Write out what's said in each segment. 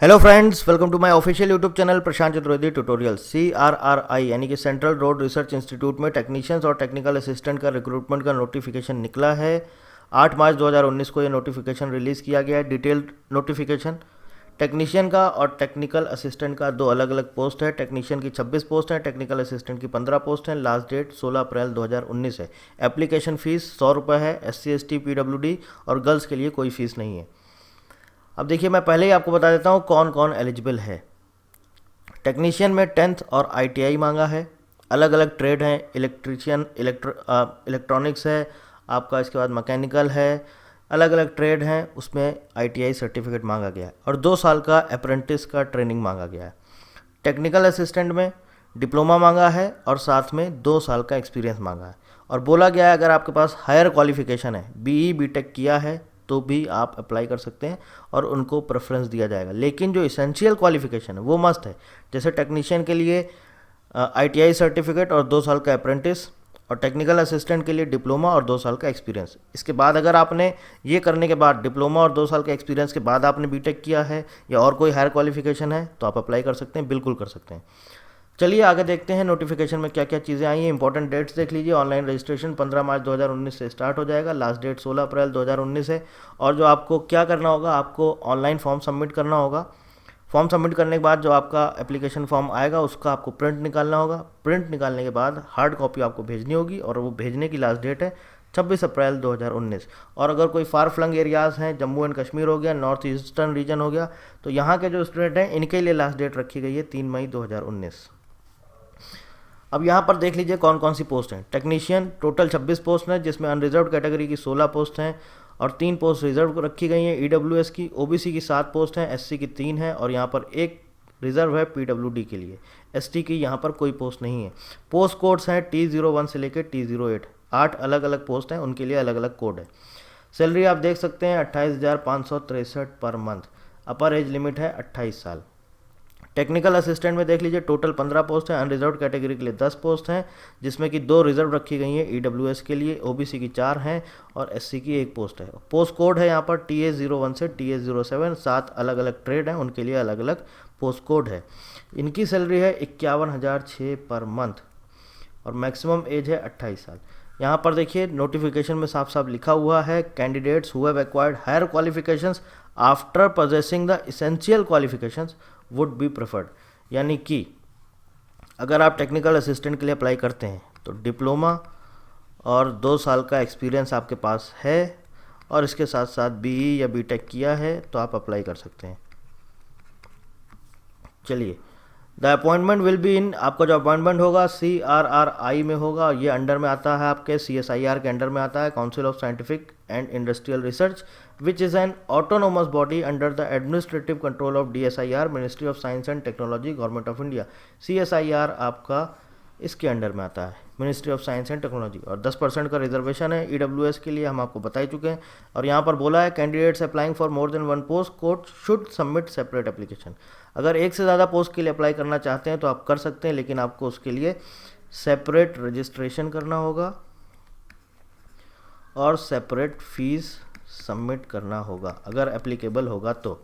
Hello friends, welcome to my official YouTube channel Prashant Chaturvedi tutorial. CRRI यानी कि central road research institute में technicians और technical assistant का recruitment का नोटिफिकेशन निकला है। 8 मार्च 2019 को ये नोटिफिकेशन रिलीज़ किया गया है। डिटेल्ड नोटिफिकेशन टेक्नीशियन का और टेक्निकल असिस्टेंट का दो अलग अलग पोस्ट है। टेक्नीशियन की 26 पोस्ट है, टेक्निकल असिस्टेंट की 15 पोस्ट हैं। लास्ट डेट 16 अप्रैल 2019 है। एप्लीकेशन फ़ीस 100 रुपये है। SC ST PWD और गर्ल्स के लिए कोई फ़ीस नहीं है। अब देखिए, मैं पहले ही आपको बता देता हूँ कौन कौन एलिजिबल है। टेक्नीशियन में 10th और ITI मांगा है। अलग अलग ट्रेड हैं, इलेक्ट्रीशियन, इलेक्ट्रॉनिक्स है आपका, इसके बाद मैकेनिकल है। अलग अलग ट्रेड हैं, उसमें ITI सर्टिफिकेट मांगा गया है और 2 साल का अप्रेंटिस का ट्रेनिंग मांगा गया है। टेक्निकल असिस्टेंट में डिप्लोमा मांगा है और साथ में 2 साल का एक्सपीरियंस मांगा है। और बोला गया है अगर आपके पास हायर क्वालिफिकेशन है, BE BTech किया है, तो भी आप अप्लाई कर सकते हैं और उनको प्रेफरेंस दिया जाएगा। लेकिन जो इसेंशियल क्वालिफिकेशन है वो मस्ट है। जैसे टेक्नीशियन के लिए ITI सर्टिफिकेट और 2 साल का अप्रेंटिस, और टेक्निकल असिस्टेंट के लिए डिप्लोमा और 2 साल का एक्सपीरियंस। इसके बाद अगर आपने ये करने के बाद डिप्लोमा और 2 साल का एक्सपीरियंस के बाद आपने BTech किया है या और कोई हायर क्वालिफिकेशन है तो आप अप्लाई कर सकते हैं, बिल्कुल कर सकते हैं। चलिए आगे देखते हैं नोटिफिकेशन में क्या क्या चीज़ें आई हैं। इंपॉर्टेंट डेट्स देख लीजिए। ऑनलाइन रजिस्ट्रेशन 15 मार्च 2019 से स्टार्ट हो जाएगा। लास्ट डेट 16 अप्रैल 2019 है। और जो आपको क्या करना होगा, आपको ऑनलाइन फॉर्म सबमिट करना होगा। फॉर्म सबमिट करने के बाद जो आपका एप्लीकेशन फॉर्म आएगा उसका आपको प्रिंट निकालना होगा। प्रिंट निकालने के बाद हार्ड कॉपी आपको भेजनी होगी और वो भेजने की लास्ट डेट है 26 अप्रैल 2019। और अगर कोई फार फ्लंग एरियाज़ हैं, जम्मू एंड कश्मीर हो गया, नॉर्थ ईस्टर्न रीजन हो गया, तो यहाँ के जो स्टूडेंट हैं इनके लिए लास्ट डेट रखी गई है 3 मई 2019। अब यहाँ पर देख लीजिए कौन कौन सी पोस्ट हैं। टेक्नीशियन टोटल 26 पोस्ट हैं, जिसमें अनरिजर्व कैटेगरी की 16 पोस्ट हैं और 3 पोस्ट रिजर्व रखी गई हैं। EWS की, OBC की 7 पोस्ट हैं, SC की 3 हैं और यहाँ पर एक रिजर्व है PWD के लिए। ST की यहाँ पर कोई पोस्ट नहीं है। पोस्ट कोड्स हैं T01 से लेकर T08। 8 अलग अलग पोस्ट हैं, उनके लिए अलग अलग कोड है। सैलरी आप देख सकते हैं 28,563 पर मंथ। अपर एज लिमिट है 28 साल। टेक्निकल असिस्टेंट में देख लीजिए टोटल 15 पोस्ट हैं। अनरिजर्व कैटेगरी के लिए 10 पोस्ट हैं, जिसमें कि 2 रिजर्व रखी गई हैं EWS के लिए। OBC की 4 हैं और SC की 1 पोस्ट है। पोस्ट कोड है यहाँ पर TS01 से TS07। 7 अलग अलग ट्रेड हैं, उनके लिए अलग अलग पोस्ट कोड है। इनकी सैलरी है 51,006 पर मंथ और मैक्सिमम एज है 28 साल। यहाँ पर देखिए नोटिफिकेशन में साफ साफ लिखा हुआ है, candidates who have acquired higher qualifications after possessing the essential qualifications would be preferred. यानी कि अगर आप टेक्निकल असिस्टेंट के लिए अप्लाई करते हैं तो डिप्लोमा और 2 साल का एक्सपीरियंस आपके पास है और इसके साथ साथ BE या BTech किया है तो आप अप्लाई कर सकते हैं। चलिए, the appointment will be in, आपका जो अपॉइंटमेंट होगा CRRI में होगा। ये अंडर में आता है, आपके CSIR के अंडर में आता है, council of scientific and industrial research, which is an autonomous body under the administrative control of DSIR, ministry of science and technology, government of India. CSIR आपका इसके अंडर में आता है, ministry of science and technology. और 10% का reservation है EWS के लिए, हम आपको बता ही चुके हैं। और यहाँ पर बोला है candidates applying for more than 1 post code should submit separate application. अगर एक से ज़्यादा पोस्ट के लिए अप्लाई करना चाहते हैं तो आप कर सकते हैं, लेकिन आपको उसके लिए सेपरेट रजिस्ट्रेशन करना होगा और सेपरेट फीस सबमिट करना होगा अगर एप्लीकेबल होगा तो।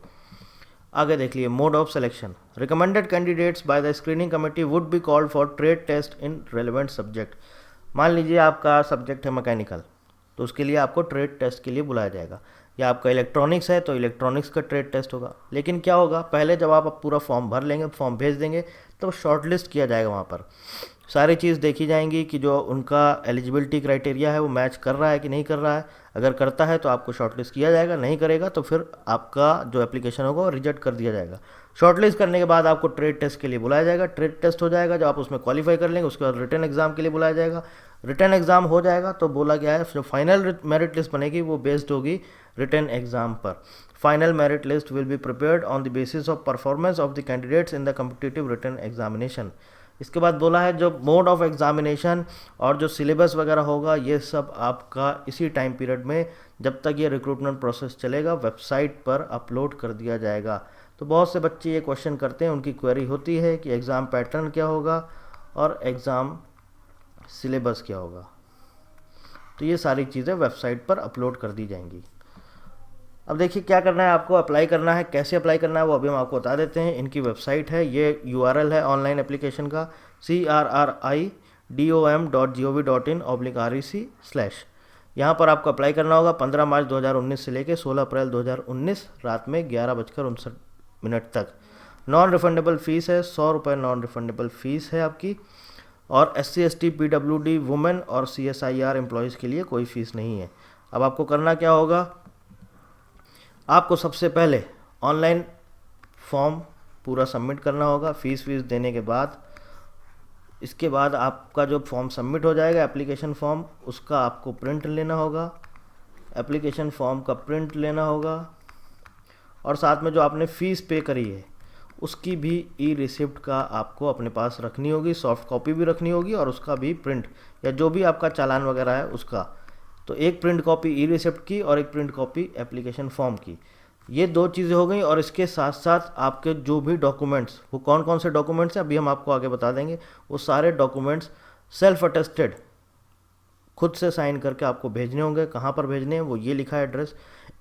आगे देख लिए mode of selection. Recommended candidates by the screening committee would be called for trade test in relevant subject. मान लीजिए आपका सब्जेक्ट है मैकेनिकल, तो उसके लिए आपको ट्रेड टेस्ट के लिए बुलाया जाएगा। या आपका इलेक्ट्रॉनिक्स है तो इलेक्ट्रॉनिक्स का ट्रेड टेस्ट होगा। लेकिन क्या होगा, पहले जब आप पूरा फॉर्म भर लेंगे, फॉर्म भेज देंगे, तो शॉर्टलिस्ट किया जाएगा। वहाँ पर सारी चीज़ देखी जाएंगी कि जो उनका एलिजिबिलिटी क्राइटेरिया है वो मैच कर रहा है कि नहीं कर रहा है। अगर करता है तो आपको शॉर्टलिस्ट किया जाएगा, नहीं करेगा तो फिर आपका जो एप्लीकेशन होगा वो रिजेक्ट कर दिया जाएगा। शॉर्टलिस्ट करने के बाद आपको ट्रेड टेस्ट के लिए बुलाया जाएगा। ट्रेड टेस्ट हो जाएगा, जब आप उसमें क्वालिफाई कर लेंगे उसके बाद रिटन एग्जाम के लिए बुलाया जाएगा। रिटन एग्जाम हो जाएगा तो बोला गया है जो फाइनल मेरिट लिस्ट बनेगी वो बेस्ड होगी रिटन एग्जाम पर। Final merit list will be prepared on the basis of performance of the candidates in the competitive written examination. इसके बाद बोला है जो मोड ऑफ एग्जामिनेशन और जो सिलेबस वगैरह होगा ये सब आपका इसी टाइम पीरियड में, जब तक ये रिक्रूटमेंट प्रोसेस चलेगा, वेबसाइट पर अपलोड कर दिया जाएगा। तो बहुत से बच्चे ये क्वेश्चन करते हैं, उनकी क्वेरी होती है कि एग्ज़ाम पैटर्न क्या होगा और एग्ज़ाम सिलेबस क्या होगा। तो ये सारी चीज़ें वेबसाइट पर अपलोड कर दी जाएंगी। अब देखिए क्या करना है, आपको अप्लाई करना है, कैसे अप्लाई करना है वो अभी हम आपको बता देते हैं। इनकी वेबसाइट है, ये URL है ऑनलाइन एप्लीकेशन का crridom.gov.in/REC/। यहाँ पर आपको अप्लाई करना होगा 15 मार्च 2019 से लेकर 16 अप्रैल 2019 रात में 11:59 तक। नॉन रिफंडेबल फ़ीस है, 100 रुपये नॉन रिफंडेबल फ़ीस है आपकी। और SC ST PWD वुमेन और CSIR एम्प्लॉयज़ के लिए कोई फ़ीस नहीं है। अब आपको करना क्या होगा, आपको सबसे पहले ऑनलाइन फॉर्म पूरा सबमिट करना होगा फीस देने के बाद। इसके बाद आपका जो फॉर्म सबमिट हो जाएगा एप्लीकेशन फॉर्म, उसका आपको प्रिंट लेना होगा, एप्लीकेशन फॉर्म का प्रिंट लेना होगा। और साथ में जो आपने फ़ीस पे करी है उसकी भी रिसिप्ट का आपको अपने पास रखनी होगी, सॉफ्ट कॉपी भी रखनी होगी और उसका भी प्रिंट, या जो भी आपका चालान वगैरह है उसका। तो एक प्रिंट कॉपी रिसिप्ट की और एक प्रिंट कॉपी एप्लीकेशन फॉर्म की, ये 2 चीज़ें हो गई। और इसके साथ साथ आपके जो भी डॉक्यूमेंट्स, वो कौन कौन से डॉक्यूमेंट्स हैं अभी हम आपको आगे बता देंगे। वो सारे डॉक्यूमेंट्स सेल्फ अटेस्टेड खुद से साइन करके आपको भेजने होंगे। कहाँ पर भेजने हैं वो ये लिखा है एड्रेस।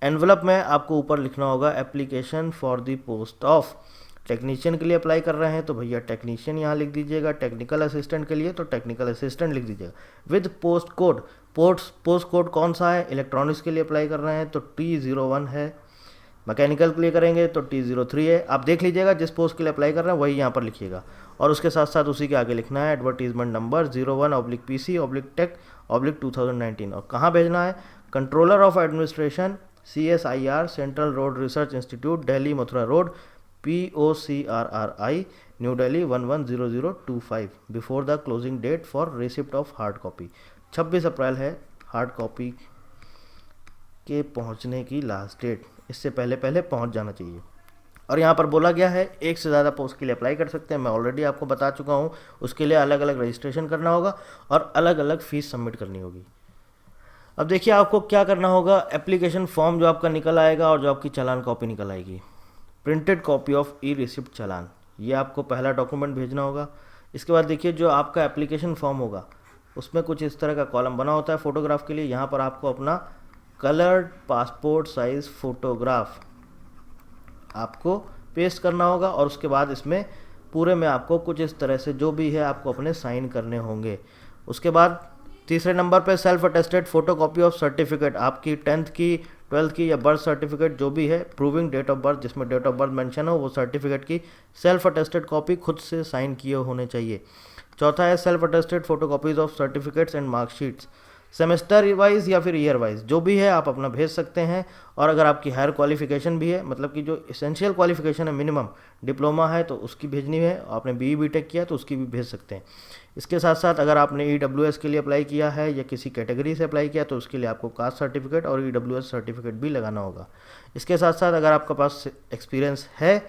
एनवलप में आपको ऊपर लिखना होगा application for the post of. Technician के लिए अप्लाई कर रहे हैं तो भैया टेक्नीशियन यहाँ लिख दीजिएगा, टेक्निकल असिस्टेंट के लिए तो टेक्निकल असिस्टेंट लिख दीजिएगा with post code. Post code कौन सा है, इलेक्ट्रॉनिक्स के लिए अप्लाई कर रहे हैं तो T01 है, मैकेनिकल के लिए करेंगे तो T03 है। आप देख लीजिएगा जिस पोस्ट के लिए अप्लाई कर रहे हैं वही यहाँ पर लिखिएगा। और उसके साथ साथ उसी के आगे लिखना है एडवर्टीजमेंट नंबर 01/PC/Tech/2019। और कहाँ भेजना है, controller of administration CSIR central road research institute Delhi Mathura road POCRRI New Delhi 110025 before the closing date for receipt of hard copy. 26 अप्रैल है हार्ड कॉपी के पहुंचने की लास्ट डेट, इससे पहले पहले पहुंच जाना चाहिए। और यहाँ पर बोला गया है एक से ज़्यादा पोस्ट के लिए अप्लाई कर सकते हैं, मैं ऑलरेडी आपको बता चुका हूँ। उसके लिए अलग अलग रजिस्ट्रेशन करना होगा और अलग अलग फ़ीस सबमिट करनी होगी। अब देखिए आपको क्या करना होगा, एप्लीकेशन फॉर्म जो आपका निकल आएगा और जो आपकी चालान कॉपी निकल आएगी, प्रिंटेड कॉपी ऑफ रिसिप्ट चालान, ये आपको पहला डॉक्यूमेंट भेजना होगा। इसके बाद देखिए जो आपका एप्लीकेशन फॉर्म होगा उसमें कुछ इस तरह का कॉलम बना होता है फ़ोटोग्राफ के लिए। यहाँ पर आपको अपना कलर्ड पासपोर्ट साइज़ फ़ोटोग्राफ आपको पेस्ट करना होगा। और उसके बाद इसमें पूरे में आपको कुछ इस तरह से जो भी है आपको अपने साइन करने होंगे। उसके बाद तीसरे नंबर पे self attested photocopy of certificate, आपकी 10th की 12th की या बर्थ सर्टिफिकेट जो भी है प्रूविंग डेट ऑफ बर्थ, जिसमें डेट ऑफ बर्थ मेंशन हो, वो सर्टिफिकेट की सेल्फ अटेस्टेड कॉपी खुद से साइन किए होने चाहिए। चौथा है self attested photocopies of certificates and marksheets, semester wise या फिर ईयर वाइज जो भी है आप अपना भेज सकते हैं। और अगर आपकी हायर क्वालिफिकेशन भी है, मतलब कि जो एसेंशियल क्वालिफिकेशन है मिनिमम डिप्लोमा है तो उसकी भेजनी है, आपने BE BTech किया तो उसकी भी भेज सकते हैं। इसके साथ साथ अगर आपने EWS के लिए अप्लाई किया है या किसी कैटेगरी से अप्लाई किया तो उसके लिए आपको कास्ट सर्टिफिकेट और EWS सर्टिफिकेट भी लगाना होगा। इसके साथ साथ अगर आपके पास एक्सपीरियंस है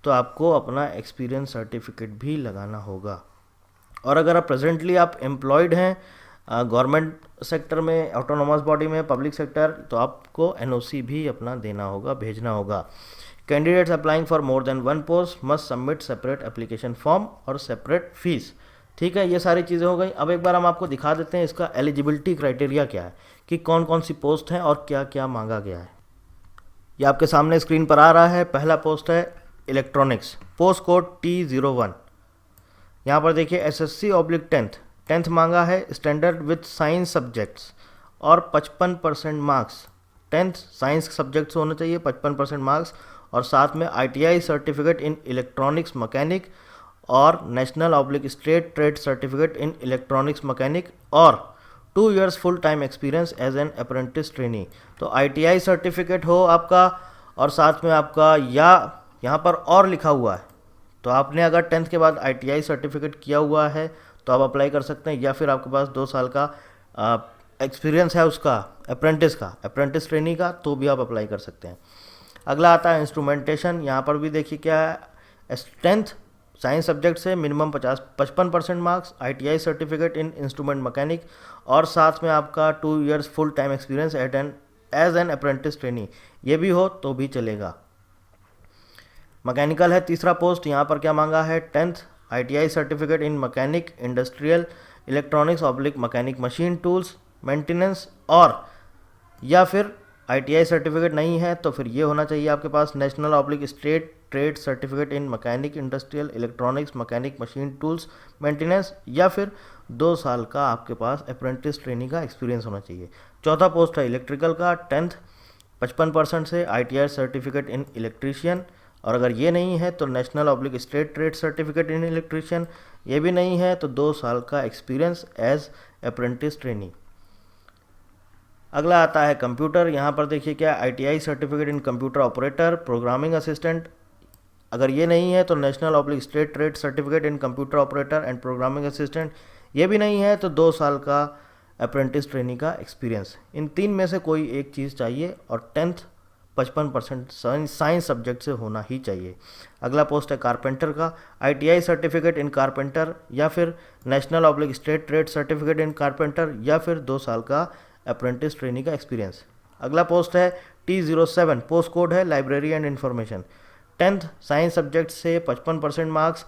तो आपको अपना एक्सपीरियंस सर्टिफिकेट भी लगाना होगा। और अगर आप प्रेजेंटली आप एम्प्लॉयड हैं गवर्नमेंट सेक्टर में, ऑटोनोमस बॉडी में, पब्लिक सेक्टर, तो आपको NOC भी अपना देना होगा, भेजना होगा। Candidates applying for more than 1 post must submit separate application form और सेपरेट फीस। ठीक है, ये सारी चीज़ें हो गई। अब एक बार हम आपको दिखा देते हैं इसका एलिजिबिलिटी क्राइटेरिया क्या है, कि कौन कौन सी पोस्ट हैं और क्या क्या मांगा गया है। ये आपके सामने स्क्रीन पर आ रहा है। पहला पोस्ट है इलेक्ट्रॉनिक्स, पोस्ट कोड T01। यहाँ पर देखिए SSC/10th 10th मांगा है, स्टैंडर्ड विथ साइंस सब्जेक्ट्स और 55% मार्क्स। 10th साइंस सब्जेक्ट्स होने चाहिए, 55% मार्क्स, और साथ में ITI certificate in electronics mechanic और national state trade certificate in electronics mechanic और 2 years full time experience as an apprentice trainee. तो ITI सर्टिफिकेट हो आपका और साथ में आपका, या यहाँ पर और लिखा हुआ है तो आपने अगर 10th के बाद ITI सर्टिफिकेट किया हुआ है तो आप अप्लाई कर सकते हैं, या फिर आपके पास 2 साल का एक्सपीरियंस है उसका अप्रेंटिस ट्रेनी का, तो भी आप अप्लाई कर सकते हैं। अगला आता है इंस्ट्रूमेंटेशन। यहाँ पर भी देखिए क्या है, 10th साइंस सब्जेक्ट से minimum 55% marks, ITI certificate in instrument mechanic और साथ में आपका 2 years full time experience as an apprentice trainee, ये भी हो तो भी चलेगा। मैकेनिकल है तीसरा पोस्ट। यहाँ पर क्या मांगा है, 10th ITI certificate in mechanic industrial electronics mechanic machine tools maintenance और या फिर ITI सर्टिफिकेट नहीं है तो फिर ये होना चाहिए आपके पास national oblique state trade certificate in mechanic industrial electronics mechanic machine tools maintenance, या फिर 2 साल का आपके पास अप्रेंटिस ट्रेनिंग का एक्सपीरियंस होना चाहिए। चौथा पोस्ट है इलेक्ट्रिकल का 10th 55% से ITI सर्टिफिकेट इन इलेक्ट्रीशियन, और अगर ये नहीं है तो national oblique state trade certificate इन इलेक्ट्रीशियन, ये भी नहीं है तो 2 साल का एक्सपीरियंस एज अप्रेंटिस ट्रेनी। अगला आता है कंप्यूटर। यहाँ पर देखिए क्या ITI सर्टिफिकेट इन कंप्यूटर ऑपरेटर प्रोग्रामिंग असिस्टेंट, अगर ये नहीं है तो national oblique state trade certificate in computer operator and programming assistant, ये भी नहीं है तो 2 साल का अप्रेंटिस ट्रेनी का एक्सपीरियंस। इन 3 में से कोई एक चीज़ चाहिए और 10th 55% साइंस सब्जेक्ट से होना ही चाहिए। अगला पोस्ट है कारपेंटर का ITI सर्टिफिकेट इन कारपेंटर, या फिर national oblique state trade certificate in carpenter, या फिर 2 साल का अप्रेंटिस ट्रेनी का एक्सपीरियंस। अगला पोस्ट है T07, पोस्ट कोड है library and information. 10th science subject से 55% मार्क्स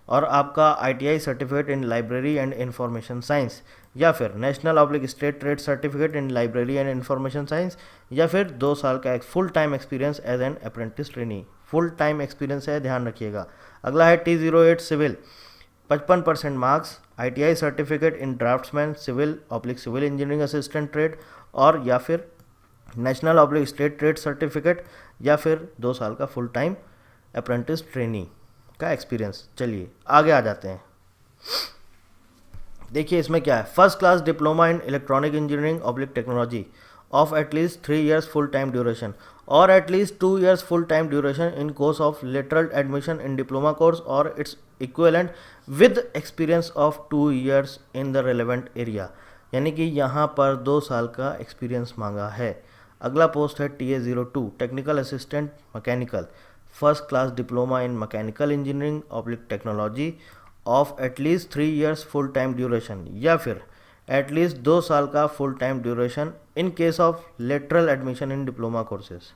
और आपका ITI certificate in library and information science, या फिर national oblique state trade certificate in library and information science, या फिर 2 साल का एक full time experience as an apprentice trainee. Full time experience है, ध्यान रखिएगा। अगला है T08 civil, 55% marks, ITI certificate in draftsman civil oblique civil engineering assistant trade, और या फिर national oblique state trade certificate, या फिर 2 साल का फुल टाइम अप्रेंटिस ट्रेनी का एक्सपीरियंस। चलिए आगे आ जाते हैं। देखिए इसमें क्या है, first class diploma in electronic engineering oblique technology of at least 3 years full time duration और at least 2 years full time duration in course of lateral admission in diploma course और it's equivalent with experience of 2 years in the relevant area, यानी कि यहाँ पर 2 साल का experience मांगा है। अगला पोस्ट है TA02 technical assistant mechanical, first class diploma in mechanical engineering oblique technology of at least 3 years full time duration, या फिर एटलीस्ट 2 साल का full time duration in case of lateral admission in diploma courses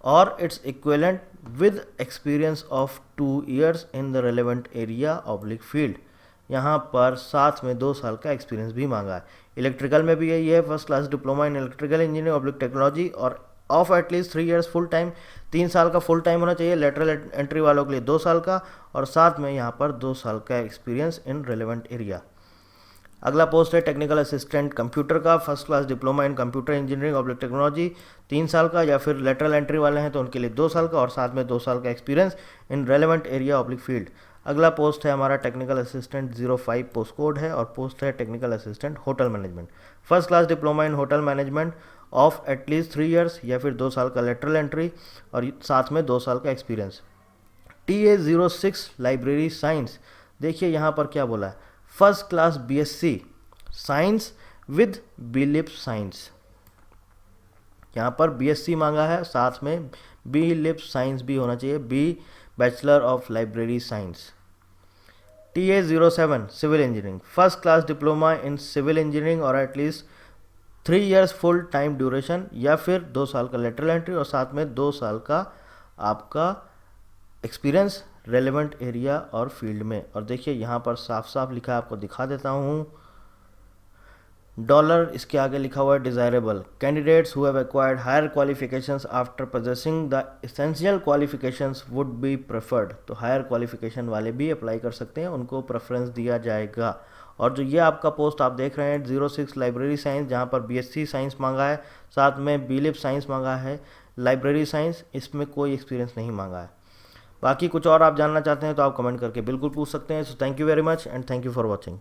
और it's equivalent with experience of 2 years in the relevant area oblique field. यहाँ पर साथ में 2 साल का एक्सपीरियंस भी मांगा है। इलेक्ट्रिकल में भी यही है, first class diploma in electrical engineering oblique technology और of at least 3 years full time, 3 साल का फुल टाइम होना चाहिए, लेटरल एंट्री वालों के लिए 2 साल का, और साथ में यहाँ पर 2 साल का एक्सपीरियंस इन रेलेवेंट एरिया। अगला पोस्ट है टेक्निकल असिस्टेंट कंप्यूटर का, फर्स्ट क्लास डिप्लोमा इन कंप्यूटर इंजीनियरिंग ऑब्लिक टेक्नोलॉजी 3 साल का, या फिर लेटरल एंट्री वाले हैं तो उनके लिए 2 साल का, और साथ में 2 साल का experience in relevant area oblique field. अगला पोस्ट है हमारा टेक्निकल असिस्टेंट 05 पोस्ट कोड है, और पोस्ट है technical assistant hotel management, first class diploma in hotel management of at least 3 years, या फिर 2 साल का लेटरल एंट्री और साथ में 2 साल का एक्सपीरियंस। TA06 लाइब्रेरी साइंस, देखिए यहाँ पर क्या बोला है, first class BSc science with BLib science, यहाँ पर BSc मांगा है, साथ में BLib साइंस भी होना चाहिए, B bachelor of library science. TA07 civil engineering, first class diploma in civil engineering और at least 3 years full time duration, या फिर 2 साल का लेटरल एंट्री और साथ में 2 साल का आपका एक्सपीरियंस रेलेवेंट एरिया और फील्ड में। और देखिए यहाँ पर साफ साफ लिखा है, आपको दिखा देता हूँ, डॉलर इसके आगे लिखा हुआ है desirable candidates who have acquired higher qualifications after possessing the essential qualifications would be preferred. तो हायर क्वालिफिकेशन वाले भी अप्लाई कर सकते हैं, उनको प्रेफरेंस दिया जाएगा। और जो ये आपका पोस्ट आप देख रहे हैं 06 लाइब्रेरी साइंस, जहाँ पर BSc साइंस मांगा है, साथ में BLib साइंस मांगा है, लाइब्रेरी साइंस, इसमें कोई एक्सपीरियंस नहीं मांगा है। बाकी कुछ और आप जानना चाहते हैं तो आप कमेंट करके बिल्कुल पूछ सकते हैं। So thank you very much and thank you for watching.